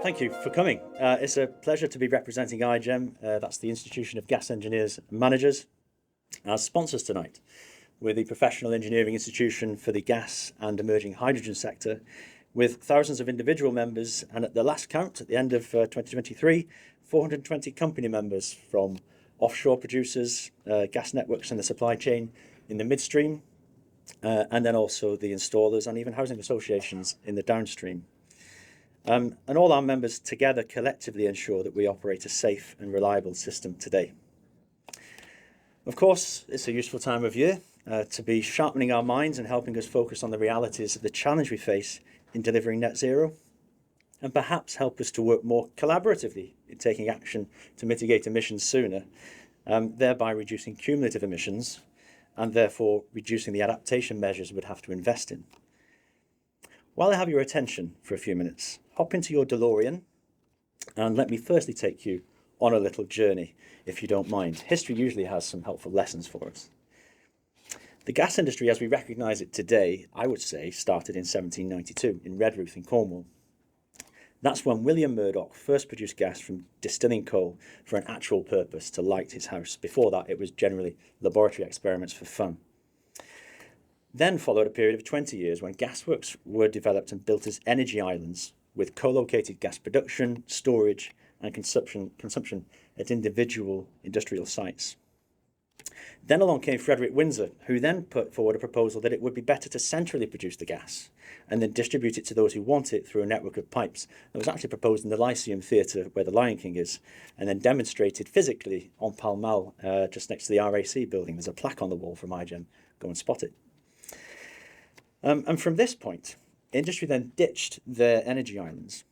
Thank you for coming. It's a pleasure to be representing IGEM, that's the Institution of Gas Engineers and Managers, as sponsors tonight. We're the professional engineering institution for the gas and emerging hydrogen sector, with thousands of individual members, and at the last count, at the end of 2023, 420 company members from offshore producers, gas networks in the supply chain, in the midstream, and then also the installers and even housing associations in the downstream. And all our members together collectively ensure that we operate a safe and reliable system today. Of course, it's a useful time of year to be sharpening our minds and helping us focus on the realities of the challenge we face in delivering net zero, and perhaps help us to work more collaboratively in taking action to mitigate emissions sooner, thereby reducing cumulative emissions and therefore reducing the adaptation measures we'd have to invest in. While I have your attention for a few minutes, hop into your DeLorean and let me firstly take you on a little journey, if you don't mind. History usually has some helpful lessons for us. The gas industry as we recognise it today, I would say, started in 1792 in Redruth in Cornwall. That's when William Murdoch first produced gas from distilling coal for an actual purpose, to light his house. Before that, it was generally laboratory experiments for fun. Then followed a period of 20 years when gasworks were developed and built as energy islands with co-located gas production, storage and consumption at individual industrial sites. Then along came Frederick Windsor, who then put forward a proposal that it would be better to centrally produce the gas and then distribute it to those who want it through a network of pipes. That was actually proposed in the Lyceum Theatre where the Lion King is, and then demonstrated physically on Pall Mall, just next to the RAC building. There's a plaque on the wall from IGEM. Go and spot it. And from this point, industry then ditched their energy islands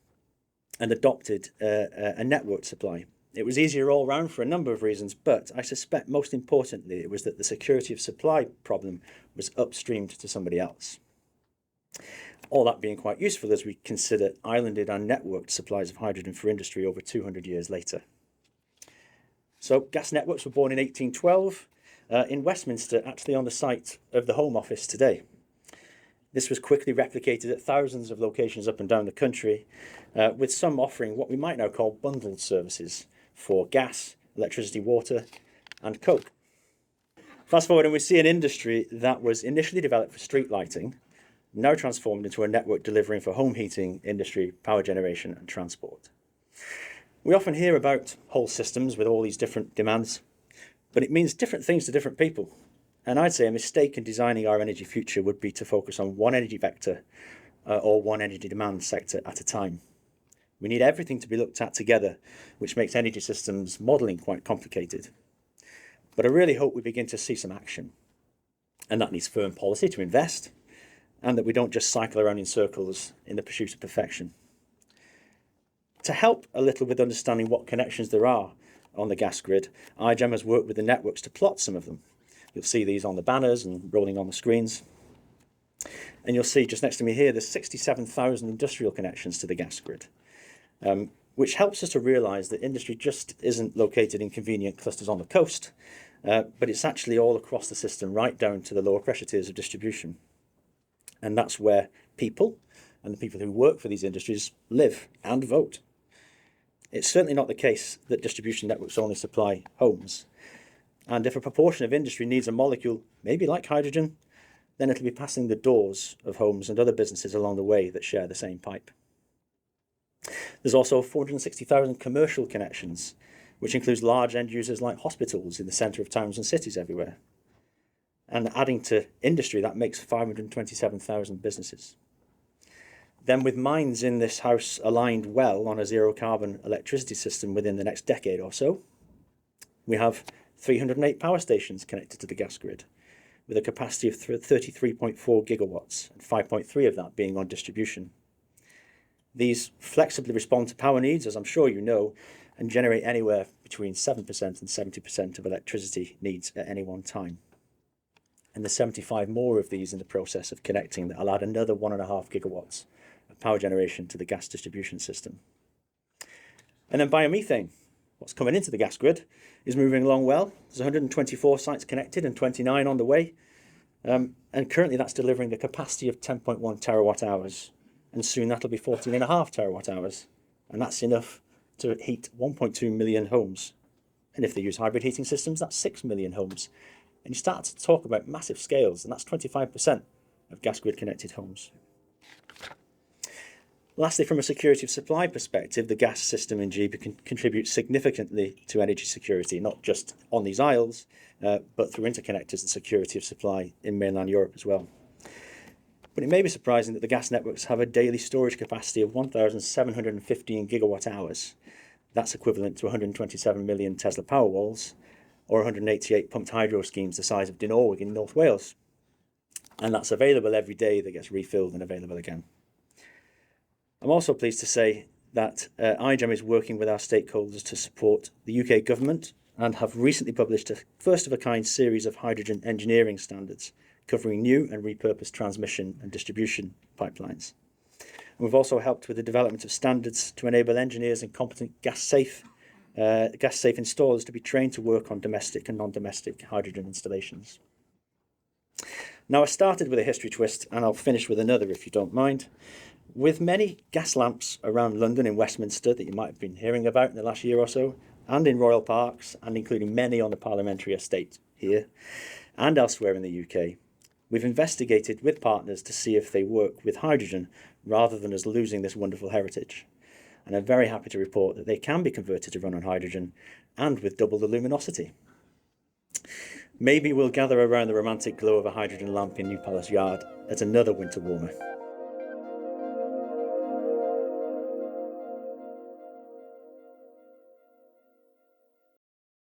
and adopted a network supply. It was easier all round for a number of reasons, but I suspect most importantly, it was that the security of supply problem was upstreamed to somebody else. All that being quite useful as we consider islanded and networked supplies of hydrogen for industry over 200 years later. So gas networks were born in 1812 in Westminster, actually on the site of the Home Office today. This was quickly replicated at thousands of locations up and down the country, with some offering what we might now call bundled services for gas, electricity, water and coke. Fast forward and we see an industry that was initially developed for street lighting, now transformed into a network delivering for home heating, industry, power generation and transport. We often hear about whole systems with all these different demands, but it means different things to different people. And I'd say a mistake in designing our energy future would be to focus on one energy vector or one energy demand sector at a time. We need everything to be looked at together, which makes energy systems modelling quite complicated. But I really hope we begin to see some action. And that needs firm policy to invest, and that we don't just cycle around in circles in the pursuit of perfection. To help a little with understanding what connections there are on the gas grid, IGEM has worked with the networks to plot some of them. You'll see these on the banners and rolling on the screens. And you'll see just next to me here, there's 67,000 industrial connections to the gas grid, which helps us to realise that industry just isn't located in convenient clusters on the coast, but it's actually all across the system, right down to the lower pressure tiers of distribution. And that's where people and the people who work for these industries live and vote. It's certainly not the case that distribution networks only supply homes. And if a proportion of industry needs a molecule, maybe like hydrogen, then it'll be passing the doors of homes and other businesses along the way that share the same pipe. There's also 460,000 commercial connections, which includes large end users like hospitals in the centre of towns and cities everywhere. And adding to industry, that makes 527,000 businesses. Then with minds in this house aligned well on a zero carbon electricity system within the next decade or so, we have 308 power stations connected to the gas grid, with a capacity of 33.4 gigawatts, and 5.3 of that being on distribution. These flexibly respond to power needs, as I'm sure you know, and generate anywhere between 7% and 70% of electricity needs at any one time. And there's 75 more of these in the process of connecting that will add another 1.5 gigawatts of power generation to the gas distribution system. And then biomethane, what's coming into the gas grid, is moving along well. There's 124 sites connected and 29 on the way. And currently that's delivering a capacity of 10.1 terawatt hours. And soon that'll be 14.5 terawatt hours and that's enough to heat 1.2 million homes. And if they use hybrid heating systems, that's 6 million homes. And you start to talk about massive scales, and that's 25% of gas grid connected homes. Lastly, from a security of supply perspective, the gas system in GB can contribute significantly to energy security, not just on these isles, but through interconnectors and security of supply in mainland Europe as well. But it may be surprising that the gas networks have a daily storage capacity of 1,715 gigawatt hours. That's equivalent to 127 million Tesla Powerwalls, or 188 pumped hydro schemes the size of Dinorwig in North Wales. And that's available every day, that gets refilled and available again. I'm also pleased to say that IGEM is working with our stakeholders to support the UK government and have recently published a first-of-a-kind series of hydrogen engineering standards covering new and repurposed transmission and distribution pipelines. And we've also helped with the development of standards to enable engineers and competent gas-safe installers to be trained to work on domestic and non-domestic hydrogen installations. Now, I started with a history twist, and I'll finish with another if you don't mind. With many gas lamps around London in Westminster that you might have been hearing about in the last year or so, and in royal parks, and including many on the parliamentary estate here and elsewhere in the UK, we've investigated with partners to see if they work with hydrogen rather than us losing this wonderful heritage. And I'm very happy to report that they can be converted to run on hydrogen and with double the luminosity. Maybe we'll gather around the romantic glow of a hydrogen lamp in New Palace Yard at another winter warmer.